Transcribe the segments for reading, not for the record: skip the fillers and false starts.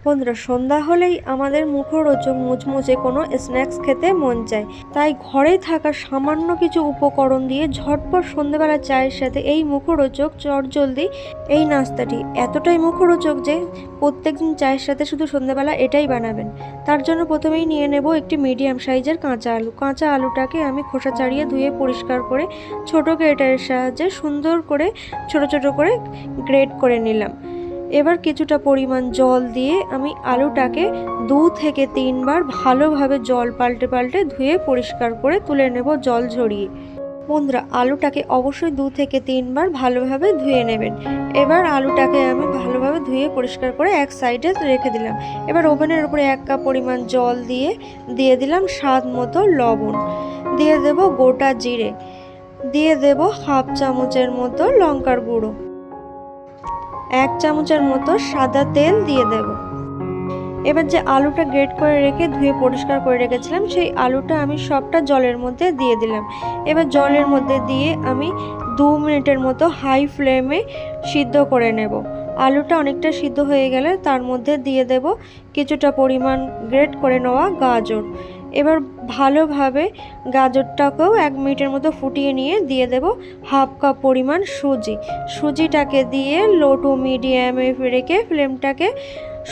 বন্ধুরা, সন্ধ্যা হলেই আমাদের মুখরোচক মুচমুচে কোনো স্ন্যাক্স খেতে মন চায়। তাই ঘরে থাকা সামান্য কিছু উপকরণ দিয়ে ঝটপট সন্ধ্যেবেলা চায়ের সাথে এই মুখরোচক চটজলদি এই নাস্তাটি এতটাই মুখরোচক যে প্রত্যেকদিন চায়ের সাথে শুধু সন্ধ্যেবেলা এটাই বানাবেন। তার জন্য প্রথমেই নিয়ে নেব একটি মিডিয়াম সাইজের কাঁচা আলু। কাঁচা আলুটাকে আমি খোসা ছাড়িয়ে ধুয়ে পরিষ্কার করে ছোট গ্রেটারের সাহায্যে সুন্দর করে ছোট ছোট করে গ্রেট করে নিলাম। এবার কিছুটা পরিমাণ জল দিয়ে আমি আলুটাকে 2 থেকে 3 বার ভালোভাবে জল পাল্টে পাল্টে ধুয়ে পরিষ্কার করে তুলে নেব জল ঝরিয়ে। বন্ধুরা, আলুটাকে অবশ্যই 2 থেকে 3 বার ভালোভাবে ধুয়ে নেবেন। এবার আলুটাকে আমি ভালোভাবে ধুয়ে পরিষ্কার করে এক সাইডে রেখে দিলাম। এবার ওভেনের উপরে 1 কাপ পরিমাণ জল দিয়ে দিলাম স্বাদ মতো লবণ, দিয়ে দেব গোটা জিরে, দিয়ে দেব হাফ চামচের মতো লঙ্কার গুঁড়ো, 1 চামচের মতো সাদা তেল দিয়ে দেব। এবার যে আলুটা গ্রেট করে রেখে ধুয়ে পরিষ্কার করে রেখেছিলাম সেই আলুটা আমি সবটা জলের মধ্যে দিয়ে দিলাম। এবার জলের মধ্যে দিয়ে আমি 2 মিনিটের মতো হাই ফ্লেমে সিদ্ধ করে নেব। আলুটা অনেকটা সিদ্ধ হয়ে গেলে তার মধ্যে দিয়ে দেব কিছুটা পরিমাণ গ্রেট করে নেওয়া গাজর। এবার ভালোভাবে গাজরটাকেও 1 মিনিটের মতো ফুটিয়ে নিয়ে দিয়ে দেব হাফ কাপ পরিমাণ সুজিটাকে দিয়ে লো টু মিডিয়ামে রেখে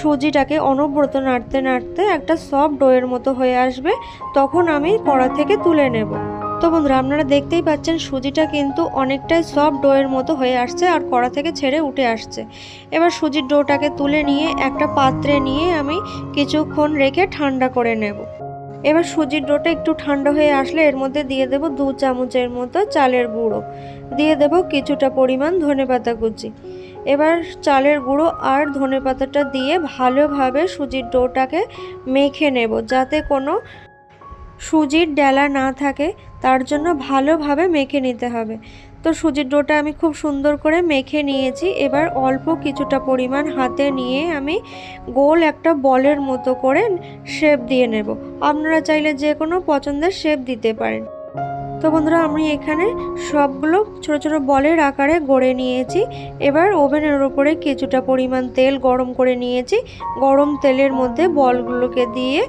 সুজিটাকে অনবরত নাড়তে নাড়তে একটা সফট ডোয়ের মতো হয়ে আসবে, তখন আমি কড়া থেকে তুলে নেব। তো বন্ধুরা, আপনারা দেখতেই পাচ্ছেন সুজিটা কিন্তু অনেকটাই সফট ডোয়ের মতো হয়ে আসছে আর কড়া থেকে ছেড়ে উঠে আসছে। এবার সুজির ডোটাকে তুলে নিয়ে একটা পাত্রে নিয়ে আমি কিছুক্ষণ রেখে ঠান্ডা করে নেব। এবার সুজির ডোটা একটু ঠান্ডা হয়ে আসলে এর মধ্যে দিয়ে দেব 2 চামচের মতো চালের গুঁড়ো, দিয়ে দেব কিছুটা পরিমাণ ধনেপাতা কুচি। এবার চালের গুঁড়ো আর ধনেপাতাটা দিয়ে ভালোভাবে সুজির ডোটাকে মেখে নেব, যাতে কোনো সুজির ডেলা না থাকে, তার জন্য ভালোভাবে মেখে নিতে হবে। তো সুজির ডোটা আমি খুব সুন্দর করে মেখে নিয়েছি। এবার অল্প কিছুটা পরিমাণ হাতে নিয়ে আমি গোল একটা বলের মতো করে শেপ দিয়ে নেব। আপনারা চাইলে যে কোনো পছন্দের শেপ দিতে পারেন। তো বন্ধুরা, আমি এখানে সবগুলো ছোট ছোট বলের আকারে গড়ে নিয়েছি। এবার ওভেনের উপরে কিছুটা পরিমাণ তেল গরম করে নিয়েছি। গরম তেলের মধ্যে বলগুলোকে দিয়ে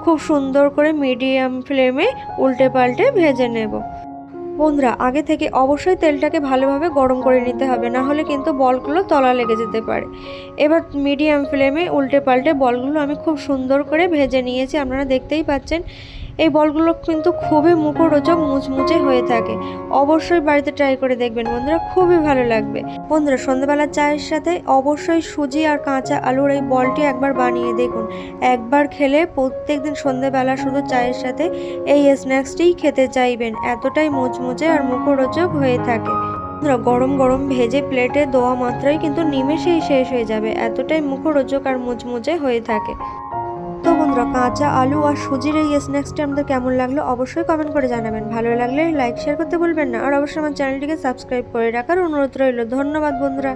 খুব সুন্দর করে মিডিয়াম ফ্লেমে উল্টে পাল্টে ভেজে নেব। বন্ধুরা, আগে থেকে অবশ্যই তেলটাকে ভালোভাবে গরম করে নিতে হবে, না হলে কিন্তু বলগুলো তলা লেগে যেতে পারে। এবার মিডিয়াম ফ্লেমে উল্টে পাল্টে বলগুলো আমি খুব সুন্দর করে ভেজে নিয়েছি। আপনারা দেখতেই পাচ্ছেন এই বলগুলো কিন্তু খুবই মুখরোচক মুচমুচে হয়ে থাকে। অবশ্যই বাড়িতে ট্রাই করে দেখবেন বন্ধুরা, খুবই ভালো লাগবে। বন্ধুরা, সন্ধ্যাবেলা চায়ের সাথে অবশ্যই সুজি আর কাঁচা আলুর এই বলটি একবার বানিয়ে দেখুন। একবার খেলে প্রত্যেকদিন সন্ধ্যাবেলা শুধু চায়ের সাথে এই স্ন্যাক্সটিই খেতে চাইবেন, এতটাই মুচমুচে আর মুখরোচক হয়ে থাকে। গরম গরম ভেজে প্লেটে দেওয়া মাত্রই কিন্তু নিমেষেই শেষ হয়ে যাবে, এতটাই মুখরোচক আর মুচমুচে হয়ে থাকে। তো বন্ধুরা, কাঁচা আলু আর সুজির এই স্ন্যাক্সটা আমাদের কেমন লাগলো অবশ্যই কমেন্ট করে জানাবেন। ভালো লাগলে লাইক শেয়ার করতে ভুলবেন না, আর অবশ্যই আমার চ্যানেলটিকে সাবস্ক্রাইব করে রাখার অনুরোধ রইল। ধন্যবাদ বন্ধুরা।